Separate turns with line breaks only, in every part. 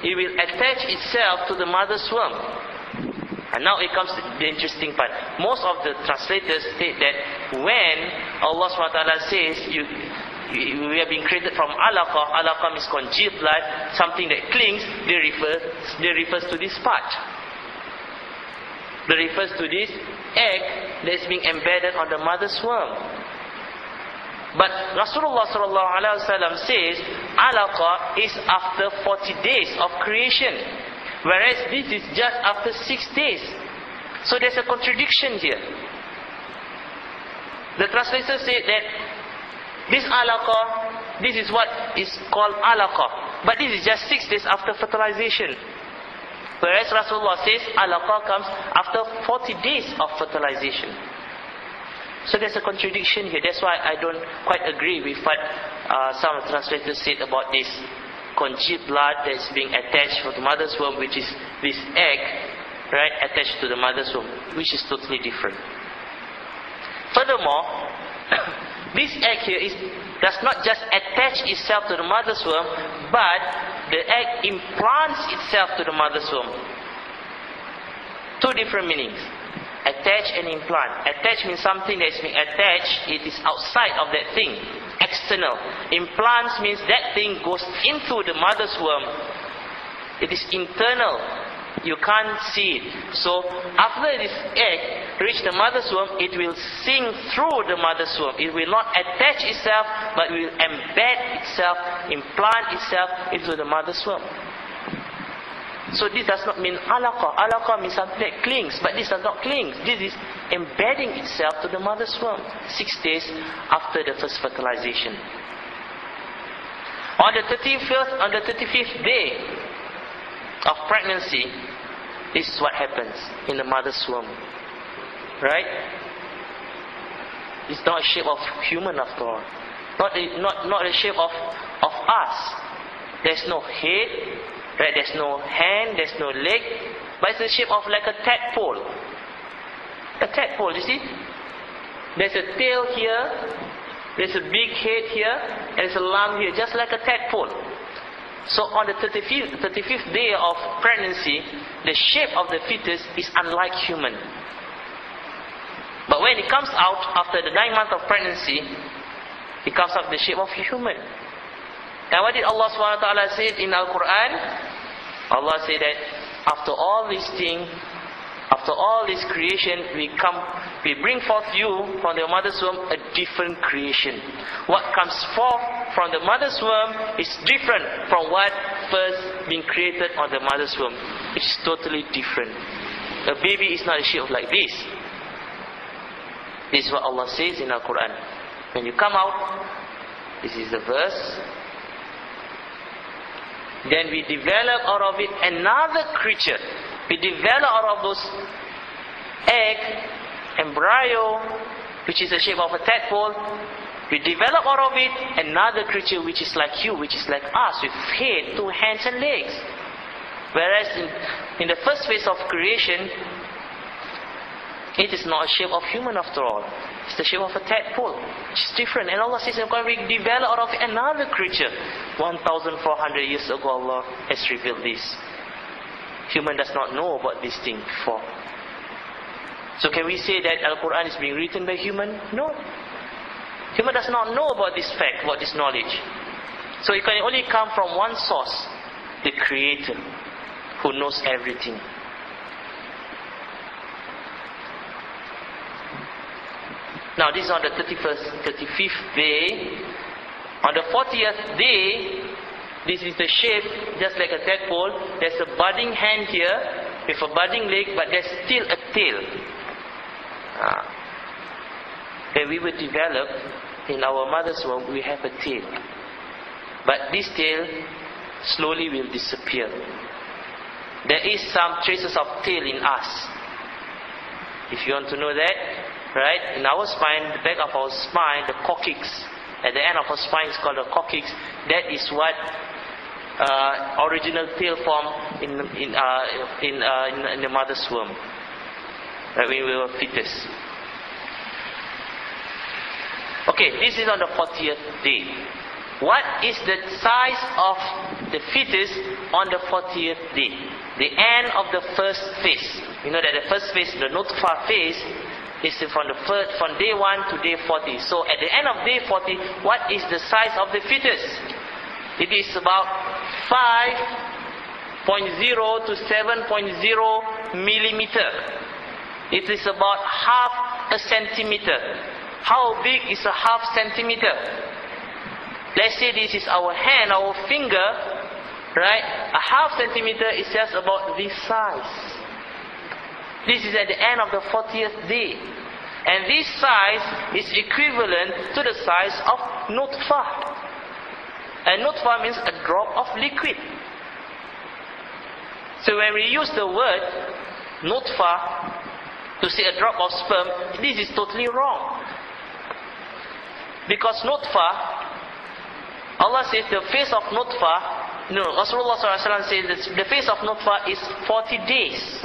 it will attach itself to the mother's womb. And now it comes to the interesting part. Most of the translators state that when Allah SWT says we have been created from alaqa means congealed blood, something that clings, they refers to this part. They refers to this egg that is being embedded on the mother's womb. But Rasulullah SAW says alaqa is after 40 days of creation, whereas this is just after 6 days. So there's a contradiction here. The translator said that this alaqa, this is what is called alaqa, but this is just 6 days after fertilization. Whereas Rasulullah says alaqa comes after 40 days of fertilization. So there's a contradiction here. That's why I don't quite agree with what some translators said about this congealed blood that is being attached to the mother's womb, which is this egg, right, attached to the mother's womb, which is totally different. Furthermore, this egg here does not just attach itself to the mother's womb, but the egg implants itself to the mother's womb. Two different meanings. Attach and implant. Attach means something that is being attached, it is outside of that thing, external. Implants means that thing goes into the mother's womb. It is internal. You can't see it. So after this egg reaches the mother's womb, it will sink through the mother's womb. It will not attach itself, but will embed itself, implant itself into the mother's womb. So this does not mean alaqa. Alaqa means something that clings, but this does not cling. This is embedding itself to the mother's womb 6 days after the first fertilization. On the 35th day of pregnancy, this is what happens in the mother's womb. Right? It's not a shape of human after all. Not a shape of us. There's no head. Right, there's no hand, there's no leg, but it's the shape of like a tadpole. A tadpole, you see? There's a tail here, there's a big head here, and there's a lump here, just like a tadpole. So on the 35th day of pregnancy, the shape of the fetus is unlike human. But when it comes out after the 9 months of pregnancy, it comes out the shape of a human. And what did Allah SWT say in Al-Quran? Allah said that after all these things, after all this creation, we bring forth you from the mother's womb a different creation. What comes forth from the mother's womb is different from what first been created on the mother's womb. It's totally different. A baby is not a shape like this. This is what Allah says in Al-Quran. When you come out, this is the verse. Then we develop out of it another creature. We develop out of those egg, embryo, which is the shape of a tadpole. We develop out of it another creature which is like you, which is like us, with head, 2 hands and legs. Whereas in the first phase of creation, it is not a shape of human after all. It's the shape of a tadpole. It's different. And Allah says, we develop out of it another creature. 1,400 years ago Allah has revealed this. Human does not know about this thing before. So can we say that Al-Quran is being written by human? No. Human does not know about this fact, about this knowledge. So it can only come from one source, the Creator, who knows everything. Now this is on the 35th day. On the 40th day, this is the shape just like a tadpole. There's a budding hand here with a budding leg, but there's still a tail. When we were developed in our mother's womb, we have a tail. But this tail slowly will disappear. There is some traces of tail in us. If you want to know that, right? In our spine, the back of our spine, the coccyx, at the end of our spine is called the coccyx. That is what original tail form in the mother's womb, right, when we were fetus. Okay, this is on the 40th day. What is the size of the fetus on the 40th day, the end of the first phase. You know that the first phase, the nutfah phase, is from day 1 to day 40. So at the end of day 40, what is the size of the fetus? It is about 5.0 to 7.0 millimeter. It is about half a centimeter. How big is a half centimeter? Let's say this is our hand, our finger, right? A half centimeter is just about this size. This is at the end of the 40th day. And this size is equivalent to the size of nutfah. And nutfah means a drop of liquid. So when we use the word nutfah to say a drop of sperm, this is totally wrong. Because nutfah, Allah says the phase of nutfah, no, Rasulullah ﷺ says that the phase of nutfah is 40 days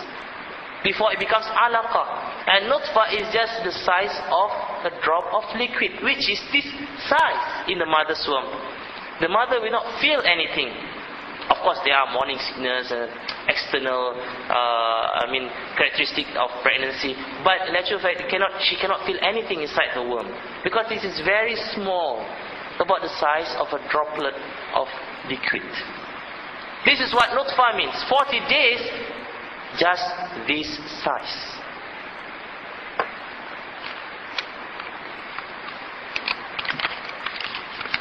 before it becomes alaqah. And nutfah is just the size of a drop of liquid, which is this size in the mother's womb. The mother will not feel anything. Of course, there are morning sickness and external, characteristic of pregnancy. But in actual fact, she cannot feel anything inside the womb because this is very small, about the size of a droplet of liquid. This is what nutfah means. 40 days, just this size.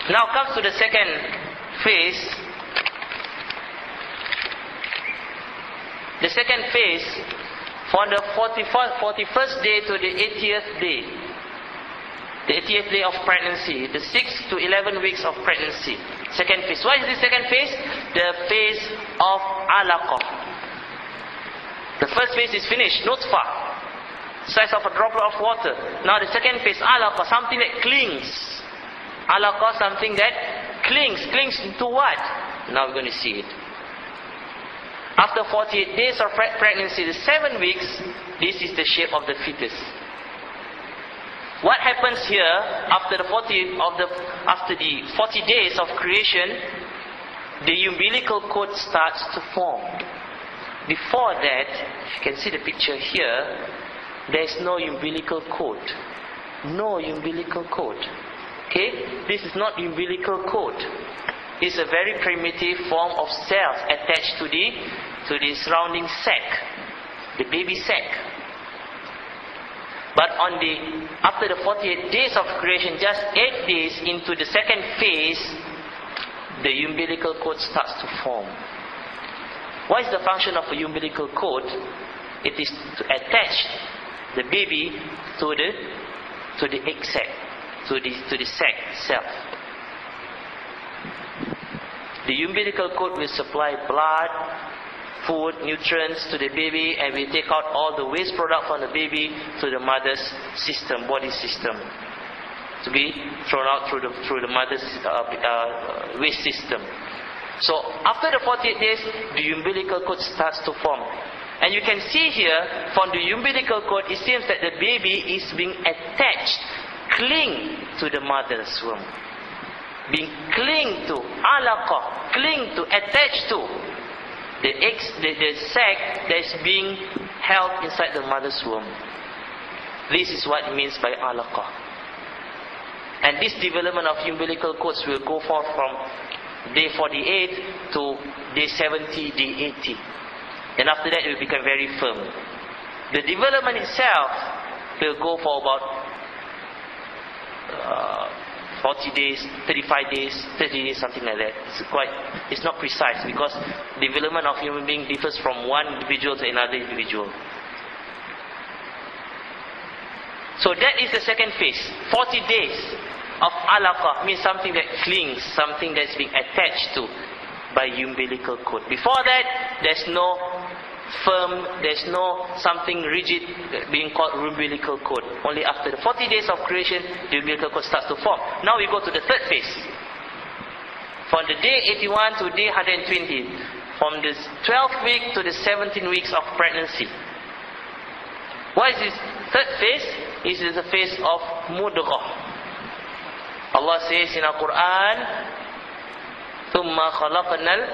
Now comes to the second phase. The second phase, from the 41st day to the 80th day. The 80th day of pregnancy, the 6 to 11 weeks of pregnancy. Second phase. What is the second phase? The phase of alaqah. The first phase is finished, nutfah, size of a droplet of water. Now the second phase, alaqah, something that clings. Alaqah, something that clings. Clings to what? Now we're going to see it. After 48 days of pregnancy, the 7 weeks, this is the shape of the fetus. What happens here after the 40 days of creation? The umbilical cord starts to form. Before that, if you can see the picture here, there is no umbilical cord. No umbilical cord. Okay, this is not umbilical cord. It's a very primitive form of cells attached to the surrounding sac, the baby sac. But after the 48 days of creation, just 8 days into the second phase, the umbilical cord starts to form. What is the function of a umbilical cord? It is to attach the baby to the egg sac, to the sac itself. The umbilical cord will supply blood, food, nutrients to the baby, and we take out all the waste product from the baby to the mother's system, body system, to be thrown out through the mother's waste system. So after the 48 days, the umbilical cord starts to form. And you can see here, from the umbilical cord, it seems that the baby is being attached, cling to the mother's womb. Being cling to, alaqah, cling to, attached to the sac that is being held inside the mother's womb. This is what it means by alaqah. And this development of umbilical cords will go forth from day 48 to day 70, day 80. And after that it will become very firm. The development itself will go for about 40 days, 35 days, 30 days, something like that. It's not precise because development of human being differs from one individual to another individual. So that is the second phase. 40 days of alaqah means something that clings, something that's being attached to by umbilical cord. Before that, there's no firm, there's no something rigid being called umbilical cord. Only after the 40 days of creation, the umbilical cord starts to form. Now we go to the third phase. From the day 81 to day 120. From the 12th week to the 17 weeks of pregnancy. What is this third phase? This is the phase of mudghah. Allah says in the Quran, ثم خلقنا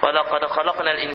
ولقد خلقنا